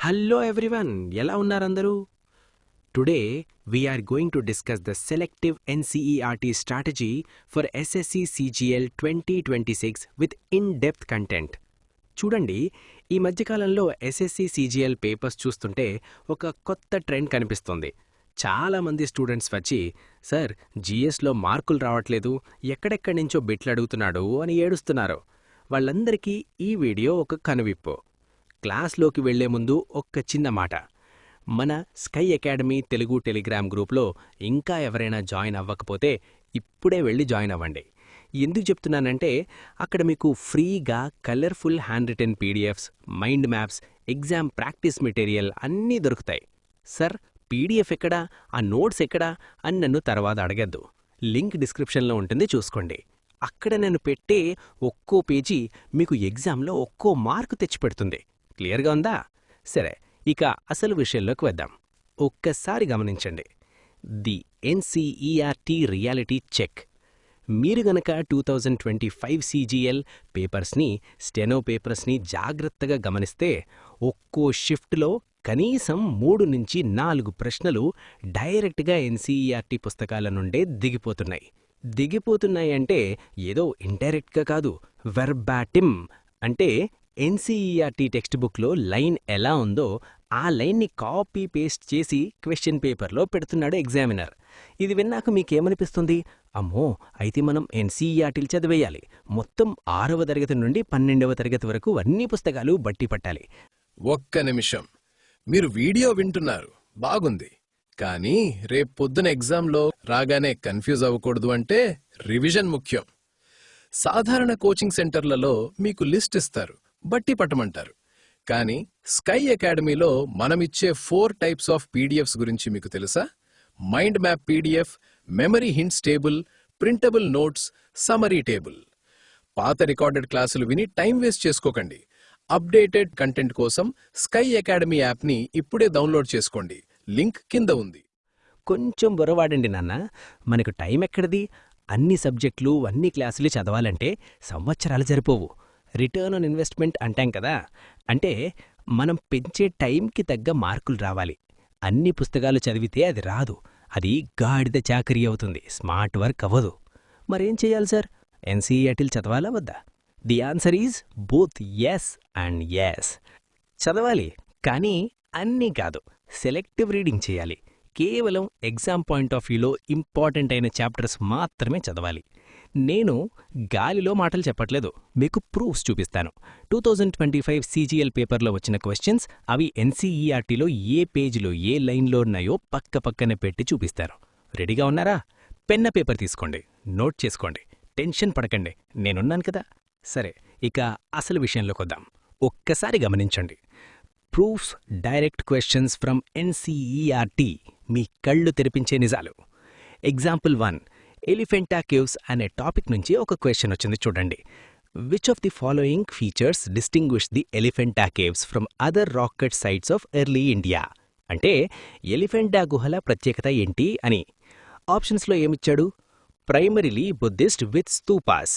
Hello everyone, ఎలా ఉన్నారందరూ? Today we are going to discuss the selective NCERT strategy for SSC CGL 2026 with in-depth content. చూడండి, ఈ మధ్యకాలంలో SSC CGL papers చూస్తుంటే ఒక కొత్త ట్రెండ్ కనిపిస్తుంది. చాలామంది స్టూడెంట్స్ వచ్చి, సార్ జిఎస్లో మార్కులు రావట్లేదు, ఎక్కడెక్కడి నుంచో బిట్లు అడుగుతున్నాడు అని ఏడుస్తున్నారు. వాళ్ళందరికీ ఈ వీడియో ఒక కనువిప్పు. క్లాస్లోకి వెళ్లే ముందు ఒక్క చిన్న మాట. మన స్కై అకాడమీ తెలుగు టెలిగ్రామ్ గ్రూప్లో ఇంకా ఎవరైనా జాయిన్ అవ్వకపోతే ఇప్పుడే వెళ్ళి జాయిన్ అవ్వండి. ఎందుకు చెప్తున్నానంటే అక్కడ మీకు ఫ్రీగా colourful hand written PDFs, mind maps, exam practice material అన్నీ దొరుకుతాయి. సార్ పీడిఎఫ్ ఎక్కడా, ఆ నోట్స్ ఎక్కడా అని నన్ను తర్వాత అడగద్దు. లింక్ డిస్క్రిప్షన్లో ఉంటుంది, చూసుకోండి. అక్కడ నేను పెట్టే ఒక్కో పేజీ మీకు ఎగ్జామ్లో ఒక్కో మార్కు తెచ్చిపెడుతుంది. క్లియర్గా ఉందా? సరే, ఇక అసలు విషయంలోకి వద్దాం. ఒక్కసారి గమనించండి. The NCERT reality check. మీరు గనక 2025 CGL పేపర్స్ని, స్టెనో పేపర్స్ని జాగ్రత్తగా గమనిస్తే ఒక్కో షిఫ్ట్లో కనీసం 3 నుంచి 4 ప్రశ్నలు డైరెక్ట్గా ఎన్సీఈఆర్టీ పుస్తకాల నుండే దిగిపోతున్నాయంటే ఏదో ఇండైరెక్ట్గా కాదు, వెర్బాటిమ్. అంటే ఎన్సీఈఆర్టీ టెక్స్ట్ బుక్లో లైన్ ఎలా ఉందో ఆ లైన్ని కాపీ పేస్ట్ చేసి క్వశ్చన్ పేపర్లో పెడుతున్నాడు ఎగ్జామినర్. ఇది విన్నాక మీకేమనిపిస్తుంది? అమ్మో, అయితే మనం ఎన్సీఈఆర్టీలు చదివేయాలి, మొత్తం 6వ తరగతి నుండి 12వ తరగతి వరకు అన్ని పుస్తకాలు బట్టి పట్టాలి. ఒక్క నిమిషం, మీరు వీడియో వింటున్నారు, బాగుంది. కానీ రేపు పొద్దున ఎగ్జామ్లో రాగానే కన్ఫ్యూజ్ అవ్వకూడదు అంటే రివిజన్ ముఖ్యం. సాధారణ కోచింగ్ సెంటర్లలో మీకు లిస్ట్ ఇస్తారు, బట్టి పట్టమంటారు. కానీ స్కై అకాడమీలో మనమిచ్చే 4 టైప్స్ ఆఫ్ పీడిఎఫ్స్ గురించి మీకు తెలుసా? Mind map PDF, memory hints table, printable notes, summary table. పాత రికార్డెడ్ క్లాసులు విని టైం వేస్ట్ చేసుకోకండి. అప్డేటెడ్ కంటెంట్ కోసం స్కై అకాడమీ యాప్ని ఇప్పుడే డౌన్లోడ్ చేసుకోండి. లింక్ కింద ఉంది. కొంచెం బొరవాడండి నాన్న, మనకు టైం ఎక్కడిది? అన్ని సబ్జెక్టులు, అన్ని క్లాసులు చదవాలంటే సంవత్సరాలు సరిపోవు. రిటర్న్ ఆన్ ఇన్వెస్ట్మెంట్ అంటాం కదా, అంటే మనం పెంచే టైంకి తగ్గ మార్కులు రావాలి. అన్ని పుస్తకాలు చదివితే అది రాదు, అది గాడిద చాకరీ అవుతుంది, స్మార్ట్ వర్క్ అవ్వదు. మరేం చెయ్యాలి సార్? ఎన్సీఈఆర్టీలు చదవాలా వద్దా? The answer is both yes and yes. చదవాలి, కానీ అన్నీ కాదు, సెలెక్టివ్ రీడింగ్ చేయాలి. కేవలం ఎగ్జామ్ పాయింట్ ఆఫ్ వ్యూలో ఇంపార్టెంట్ అయిన చాప్టర్స్ మాత్రమే చదవాలి. నేను గాలిలో మాటలు చెప్పట్లేదు, మీకు ప్రూఫ్స్ చూపిస్తాను. 2025 CGL పేపర్లో వచ్చిన క్వశ్చన్స్, అవి ఎన్సీఈఆర్టీలో ఏ పేజీలో ఏ లైన్లో ఉన్నాయో పక్కనే పెట్టి చూపిస్తాను. రెడీగా ఉన్నారా? పెన్న పేపర్ తీసుకోండి, నోట్ చేసుకోండి, టెన్షన్ పడకండి, నేనున్నాను కదా. సరే, ఇక అసలు విషయంలోకొద్దాం. ఒక్కసారి గమనించండి. Proofs, direct questions from NCERT, మీ కళ్ళు తెరిపించే నిజాలు. ఎగ్జాంపుల్ 1, ఎలిఫెంటా కేవ్స్ అనే టాపిక్ నుంచి ఒక క్వశ్చన్ వచ్చింది, చూడండి. Which of the following features distinguish the Elephanta caves from other rock cut sites of early India? అంటే ఎలిఫెంటా గుహల ప్రత్యేకత ఏంటి అని. ఆప్షన్స్లో ఏమిచ్చాడు? Primarily Buddhist with stupas,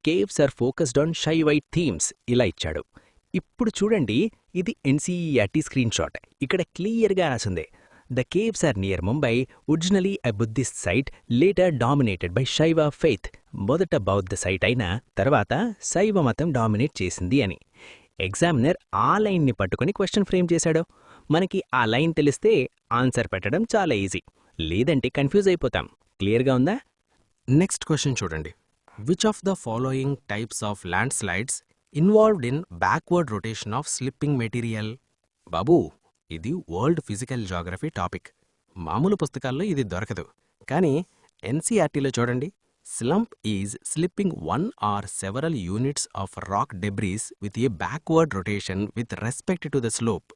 caves are focused on Shaivite themes, ఇలా ఇచ్చాడు. ఇప్పుడు చూడండి, ఇది ఎన్సీఈఆర్టీ స్క్రీన్ షాట్. ఇక్కడ క్లియర్గా రాసిందే, The caves are near Mumbai, originally a Buddhist site, later dominated by Shaiva faith. మొదట బౌద్ధ సైట్ అయినా తర్వాత శైవ మతం డామినేట్ చేసింది అని. ఎగ్జామినర్ ఆ లైన్ని పట్టుకుని క్వశ్చన్ ఫ్రేమ్ చేశాడు. మనకి ఆ లైన్ తెలిస్తే ఆన్సర్ పెట్టడం చాలా ఈజీ, లేదంటే కన్ఫ్యూజ్ అయిపోతాం. క్లియర్గా ఉందా? నెక్స్ట్ క్వశ్చన్ చూడండి. Which of the following types of land slides involved in backward rotation of slipping material? బాబూ, ఇది వరల్డ్ ఫిజికల్ జాగ్రఫీ టాపిక్. మామూలు పుస్తకాల్లో ఇది దొరకదు, కానీ ఎన్సీఆర్టీలో చూడండి. Slump is slipping 1 or several units of rock debris with a backward rotation with respect to the slope.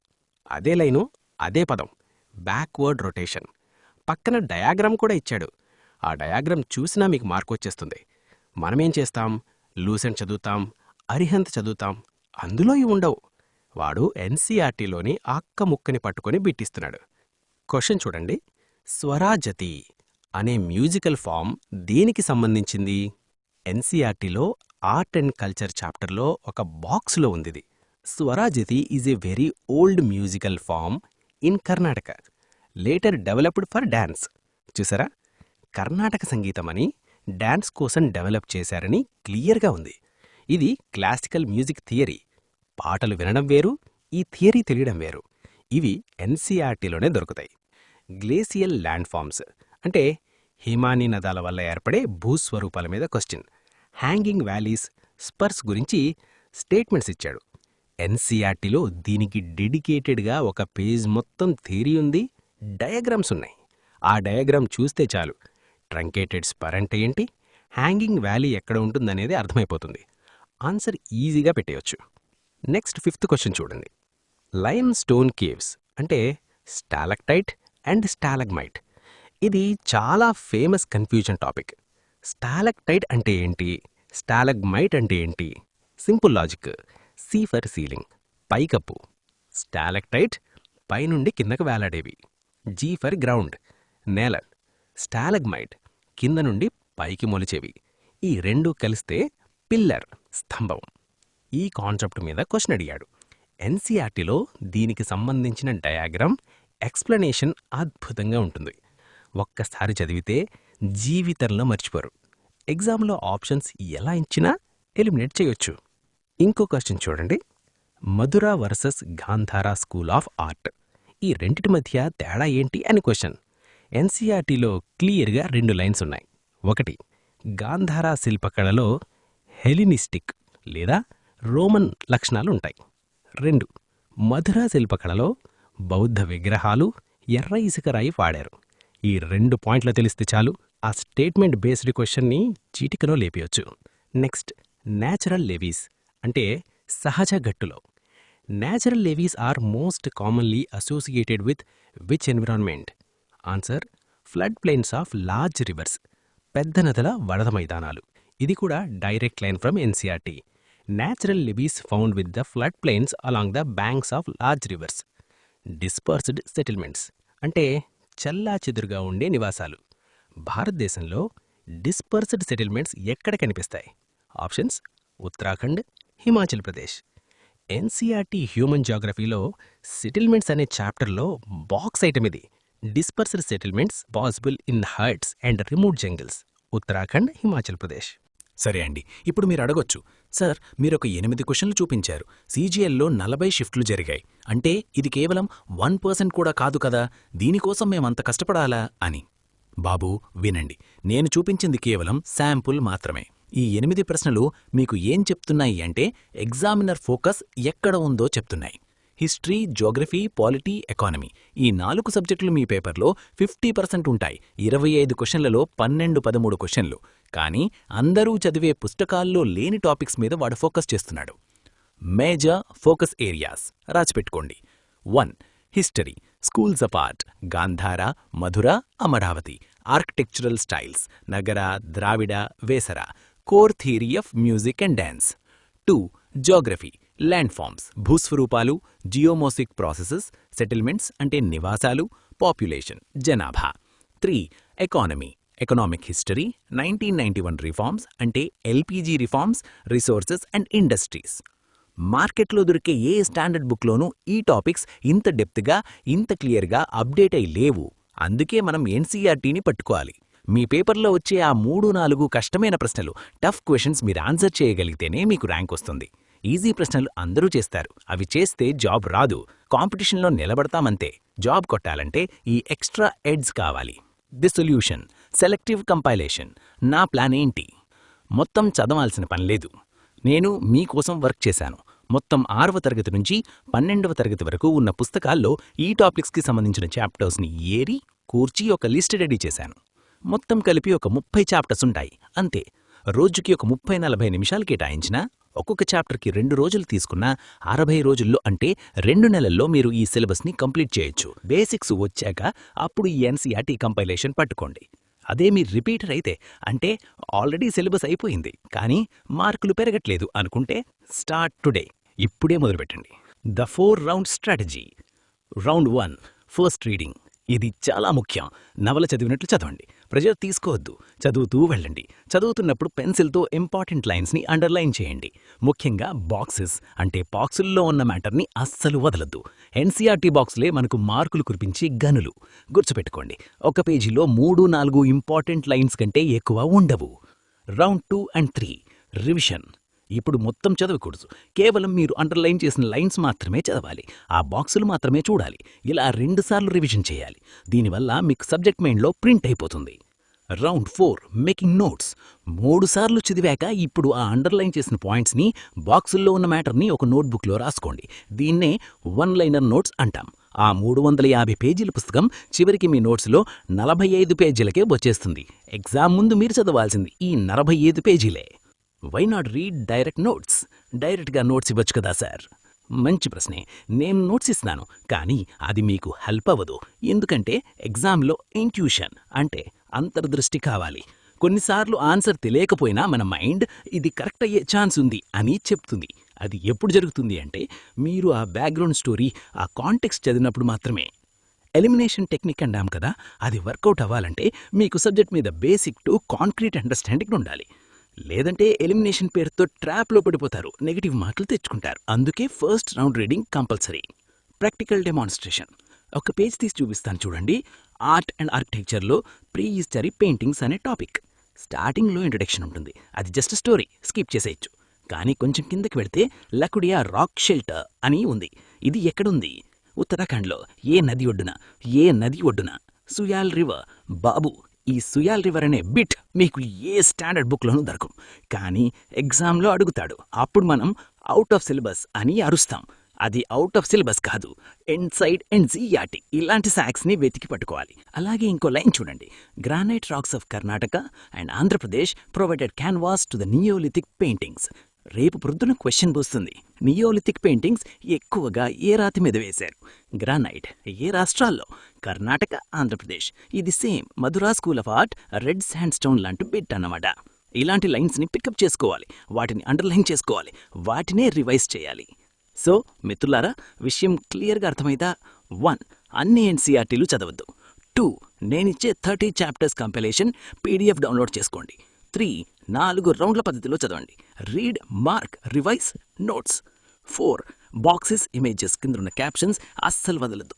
అదే line, అదే పదం, బ్యాక్వర్డ్ రొటేషన్. పక్కన డయాగ్రామ్ కూడా ఇచ్చాడు. ఆ డయాగ్రామ్ చూసినా మీకు మార్కు వచ్చేస్తుంది. మనమేం చేస్తాం? లూసెంట్ చదువుతాం, అరిహంత్ చదువుతాం, అందులో ఇవి ఉండవు. వాడు ఎన్సీఆర్టీలోని అక్క ముక్కని పట్టుకొని బిట్టిస్తున్నాడు. క్వశ్చన్ చూడండి. స్వరాజతి అనే మ్యూజికల్ ఫామ్ దేనికి సంబంధించింది? ఎన్సీఆర్టీలో ఆర్ట్ అండ్ కల్చర్ చాప్టర్లో ఒక బాక్స్లో ఉందిది. Swarajathi is a very old musical form in Carnatic, later developed for dance. చూసారా, కర్ణాటక సంగీతమని డాన్స్ కోసం డెవలప్ చేశారని క్లియర్గా ఉంది. ఇది క్లాసికల్ మ్యూజిక్ థియరీ. పాటలు వినడం వేరు, ఈ థియరీ తెలియడం వేరు. ఇవి ఎన్సీఆర్టీలోనే దొరుకుతాయి. గ్లేసియల్ ల్యాండ్ ఫామ్స్ అంటే హిమానీ నదాల వల్ల ఏర్పడే భూస్వరూపాల మీద క్వశ్చన్. హ్యాంగింగ్ వ్యాలీస్, స్పర్స్ గురించి స్టేట్మెంట్స్ ఇచ్చాడు. ఎన్సీఆర్టీలో దీనికి డెడికేటెడ్గా ఒక పేజ్ మొత్తం థియరీ ఉంది, డయాగ్రామ్స్ ఉన్నాయి. ఆ డయాగ్రామ్ చూస్తే చాలు ట్రంకేటెడ్ స్పర్ అంటే ఏంటి, హ్యాంగింగ్ వ్యాలీ ఎక్కడ ఉంటుందనేది అర్థమైపోతుంది. ఆన్సర్ ఈజీగా పెట్టేయొచ్చు. నెక్స్ట్ 5th క్వశ్చన్ చూడండి. లైమ్ స్టోన్ కేవ్స్ అంటే స్టాలక్టైట్ అండ్ స్టాలగ్మైట్. ఇది చాలా ఫేమస్ కన్ఫ్యూజన్ టాపిక్. స్టాలక్టైట్ అంటే ఏంటి, స్టాలగ్మైట్ అంటే ఏంటి? Simple logic. C for ceiling, పైకప్పు. స్టాలక్టైట్ పైనుండి కిందకు వేలాడేవి. జీ ఫర్ గ్రౌండ్, నేల. స్టాలగ్మైట్ కింద నుండి పైకి మొలిచేవి. ఈ రెండు కలిస్తే పిల్లర్, స్తంభం. ఈ కాన్సెప్ట్ మీద క్వశ్చన్ అడిగాడు. ఎన్సీఆర్టీలో దీనికి సంబంధించిన డయాగ్రామ్, ఎక్స్ప్లెనేషన్ అద్భుతంగా ఉంటుంది. ఒక్కసారి చదివితే జీవితంలో మర్చిపోరు. ఎగ్జామ్లో ఆప్షన్స్ ఎలా ఇచ్చినా ఎలిమినేట్ చేయొచ్చు. ఇంకో క్వశ్చన్ చూడండి. Mathura versus Gandhara school of art. ఈ రెండిటి మధ్య తేడా ఏంటి అని క్వశ్చన్. ఎన్సీఆర్టీలో క్లియర్గా 2 లైన్స్ ఉన్నాయి. ఒకటి, గాంధారా శిల్పకళలో హెలినిస్టిక్ లేదా రోమన్ లక్షణాలుంటాయి. 2, మధురా శిల్పకళలో బౌద్ధ విగ్రహాలు, ఎర్ర ఇసుక రాయి వాడారు. ఈ 2 పాయింట్లు తెలిస్తే చాలు ఆ స్టేట్మెంట్ బేస్డ్ క్వశ్చన్ని చీటికలో లేపేయొచ్చు. నెక్స్ట్, న్యాచురల్ లెవీస్ అంటే సహజ గట్టులో. Natural levees are most commonly associated with which environment? Answer, flood plains of large rivers, పెద్ద నదుల వరద మైదానాలు. ఇది కూడా direct line from NCERT. Natural levees found with the flood plains along the banks of large rivers. Dispersed settlements అంటే చెల్లాచెదురుగా ఉండే నివాసాలు. భారతదేశంలో డిస్పర్స్డ్ సెటిల్మెంట్స్ ఎక్కడ కనిపిస్తాయి? Options, Uttarakhand, Himachal Pradesh. NCERT human జాగ్రఫీలో సెటిల్మెంట్స్ అనే చాప్టర్లో బాక్స్ ఐటమ్ ఇది. Dispersed settlements possible in huts and remote jungles, Uttarakhand, Himachal Pradesh. సరే అండి, ఇప్పుడు మీరు అడగొచ్చు, సార్ మీరొక 8 క్వశ్చన్లు చూపించారు, సీజీఎల్లో 40 షిఫ్ట్లు జరిగాయి, అంటే ఇది కేవలం 1% కూడా కాదు కదా, దీనికోసం మేమంత కష్టపడాలా అని. బాబూ వినండి, నేను చూపించింది కేవలం శాంపుల్ మాత్రమే. ఈ 8 ప్రశ్నలు మీకు ఏం చెప్తున్నాయి అంటే ఎగ్జామినర్ ఫోకస్ ఎక్కడ ఉందో చెప్తున్నాయి. హిస్టరీ, జోగ్రఫీ, పాలిటీ, ఎకానమీ ఈ 4 సబ్జెక్టులు మీ పేపర్లో 50% ఉంటాయి. 25 క్వశ్చన్లలో 12-13 క్వశ్చన్లు. కానీ అందరూ చదివే పుస్తకాల్లో లేని టాపిక్స్ మీద వాడు ఫోకస్ చేస్తున్నాడు. మేజర్ ఫోకస్ ఏరియాస్ రాసిపెట్టుకోండి. 1. History, schools of art, Gandhara, Mathura, Amaravati. Architectural styles, Nagara, Dravida, Vesara. Core theory of music and dance. 2. Geography, landforms, భూస్వరూపాలు, జియోమోసిక్ ప్రాసెసెస్, సెటిల్మెంట్స్ అంటే నివాసాలు, పాపులేషన్, జనాభా. 3. ఎకానమీ, ఎకనామిక్ హిస్టరీ, 1991 రిఫార్మ్స్ అంటే LPG reforms, resources and industries. మార్కెట్లో దొరికే ఏ standard బుక్లోనూ ఈ topics ఇంత డెప్త్గా, ఇంత క్లియర్గా అప్డేట్ అయి లేవు. అందుకే మనం ఎన్సీఆర్టీని పట్టుకోవాలి. మీ పేపర్లో వచ్చే ఆ 3-4 కష్టమైన ప్రశ్నలు, టఫ్ క్వశ్చన్స్ మీరు ఆన్సర్ చేయగలిగితేనే మీకు ర్యాంక్ వస్తుంది. ఈజీ ప్రశ్నలు అందరూ చేస్తారు, అవి చేస్తే జాబ్ రాదు. కాంపిటీషన్లో నిలబడతామంతే. జాబ్ కొట్టాలంటే ఈ ఎక్స్ట్రా ఎడ్జ్ కావాలి. The solution, selective compilation. నా ప్లాన్ ఏంటి? మొత్తం చదవాల్సిన పనిలేదు. నేను మీకోసం వర్క్ చేశాను. మొత్తం 6వ తరగతి నుంచి 12వ తరగతి వరకు ఉన్న పుస్తకాల్లో ఈ టాపిక్స్కి సంబంధించిన చాప్టర్స్ని ఏరి కూర్చి ఒక లిస్ట్ రెడీ చేశాను. మొత్తం కలిపి ఒక 30 చాప్టర్స్ ఉంటాయి అంతే. రోజుకి ఒక 30-40 నిమిషాలు కేటాయించినా, ఒక్కొక్క చాప్టర్కి 2 రోజులు తీసుకున్నా 60 రోజుల్లో అంటే 2 నెలల్లో మీరు ఈ సిలబస్ని కంప్లీట్ చేయొచ్చు. బేసిక్స్ వచ్చాక అప్పుడు ఈ ఎన్సీఆర్టీ కంపైలేషన్ పట్టుకోండి. అదే మీరు రిపీటర్ అయితే, అంటే ఆల్రెడీ సిలబస్ అయిపోయింది కానీ మార్కులు పెరగట్లేదు అనుకుంటే స్టార్ట్ టుడే, ఇప్పుడే మొదలుపెట్టండి. The 4 round strategy. Round 1 first reading. ఇది చాలా ముఖ్యం. నవల చదివినట్లు చదవండి. ప్రెజర్ తీసుకోవద్దు, చదువుతూ వెళ్ళండి. చదువుతున్నప్పుడు పెన్సిల్తో ఇంపార్టెంట్ లైన్స్ని అండర్లైన్ చేయండి. ముఖ్యంగా బాక్సెస్ అంటే బాక్సుల్లో ఉన్న మ్యాటర్ని అస్సలు వదలొద్దు. ఎన్సీఆర్టీ బాక్సులే మనకు మార్కులు కురిపించి గనులు. గుర్తుపెట్టుకోండి, ఒక పేజీలో 3-4 ఇంపార్టెంట్ లైన్స్ కంటే ఎక్కువ ఉండవు. Round 2 and 3 revision. ఇప్పుడు మొత్తం చదవకూడదు, కేవలం మీరు అండర్లైన్ చేసిన లైన్స్ మాత్రమే చదవాలి. ఆ బాక్సులు మాత్రమే చూడాలి. ఇలా 2 సార్లు రివిజన్ చేయాలి. దీనివల్ల మీకు సబ్జెక్ట్ మైండ్లో ప్రింట్ అయిపోతుంది. Round 4 making notes. 3 సార్లు చదివాక ఇప్పుడు ఆ అండర్లైన్ చేసిన పాయింట్స్ని, బాక్సుల్లో ఉన్న మ్యాటర్ని ఒక నోట్బుక్లో రాసుకోండి. దీన్నే వన్ లైనర్ నోట్స్ అంటాం. ఆ 350 పేజీల పుస్తకం చివరికి మీ నోట్స్లో 45 పేజీలకే వచ్చేస్తుంది. ఎగ్జామ్ ముందు మీరు చదవాల్సింది ఈ 45 పేజీలే. Why not read direct notes? డైరెక్ట్గా నోట్స్ ఇవ్వచ్చు కదా సార్. మంచి ప్రశ్నే. నేను నోట్స్ ఇస్తున్నాను, కానీ అది మీకు హెల్ప్ అవ్వదు. ఎందుకంటే ఎగ్జామ్లో ఇంట్యూషన్ అంటే అంతర్దృష్టి కావాలి. కొన్నిసార్లు ఆన్సర్ తెలియకపోయినా మన మైండ్ ఇది కరెక్ట్ అయ్యే ఛాన్స్ ఉంది అని చెప్తుంది. అది ఎప్పుడు జరుగుతుంది అంటే మీరు ఆ బ్యాక్గ్రౌండ్ స్టోరీ, ఆ కాంటెక్స్ట్ చదివినప్పుడు మాత్రమే. ఎలిమినేషన్ టెక్నిక్ అన్నాం కదా, అది వర్కౌట్ అవ్వాలంటే మీకు సబ్జెక్ట్ మీద బేసిక్ టు కాంక్రీట్ అండర్స్టాండింగ్ ఉండాలి. లేదంటే ఎలిమినేషన్ పేరుతో ట్రాప్లో పడిపోతారు, నెగిటివ్ మార్కులు తెచ్చుకుంటారు. అందుకే first round reading compulsory. Practical demonstration. ఒక పేజ్ తీసి చూపిస్తాను చూడండి. ఆర్ట్ అండ్ ఆర్కిటెక్చర్లో ప్రీ హిస్టరీ పెయింటింగ్స్ అనే టాపిక్. స్టార్టింగ్లో ఇంట్రడక్షన్ ఉంటుంది, అది జస్ట్ స్టోరీ, స్కిప్ చేసేయచ్చు. కానీ కొంచెం కిందకి వెళితే లకుడియా రాక్ షెల్టర్ అని ఉంది. ఇది ఎక్కడుంది? ఉత్తరాఖండ్లో. ఏ నది ఒడ్డున? సుయాల్ రివర్. బాబు, ఈ సుయాల్ రివర్ అనే బిట్ మీకు ఏ స్టాండర్డ్ బుక్లోనూ దొరకం, కానీ ఎగ్జామ్లో అడుగుతాడు. అప్పుడు మనం అవుట్ ఆఫ్ సిలబస్ అని అరుస్తాం. అది అవుట్ ఆఫ్ సిలబస్ కాదు, ఇన్సైడ్ ఎన్సీఈఆర్టీ. ఇలాంటి సాక్స్ని వెతికి పట్టుకోవాలి. అలాగే ఇంకో లైన్ చూడండి. Granite rocks of Karnataka and Andhra Pradesh provided canvas to the neolithic paintings. రేపు ప్రొద్దున క్వశ్చన్ వస్తుంది. నియోలిథిక్ పెయింటింగ్స్ ఎక్కువగా ఏ రాతి మీద వేశారు? గ్రానైట్. ఏ రాష్ట్రాల్లో? కర్ణాటక, ఆంధ్రప్రదేశ్. ఇది same Mathura school of art red sandstone లాంటి బిట్ అన్నమాట. ఇలాంటి లైన్స్ని పికప్ చేసుకోవాలి, వాటిని అండర్లైన్ చేసుకోవాలి, వాటినే రివైజ్ చేయాలి. సో మిత్రులారా, విషయం క్లియర్గా అర్థమైందా? 1. అన్ని ఎన్సీఆర్టీలు చదవద్దు. 2. నేనిచ్చే 30 చాప్టర్స్ కంపైలేషన్ పీడిఎఫ్ డౌన్లోడ్ చేసుకోండి. 3. 4 రౌండ్ల పద్ధతిలో చదవండి. Read, mark, revise, notes. 4. Boxes, images కిందన్న క్యాప్షన్స్ అస్సలు వదలద్దు.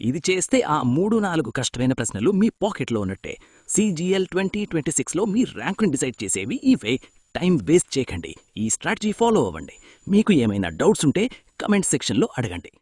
ఇది చేస్తే ఆ 3-4 కష్టమైన ప్రశ్నలు మీ పాకెట్లో ఉన్నట్టే. CGL 2026లో మీ ర్యాంకుని డిసైడ్ చేసేవి ఇవే. టైం వేస్ట్ చేయకండి, ఈ స్ట్రాటజీ ఫాలో అవ్వండి. మీకు ఏమైనా డౌట్స్ ఉంటే కమెంట్ సెక్షన్లో అడగండి.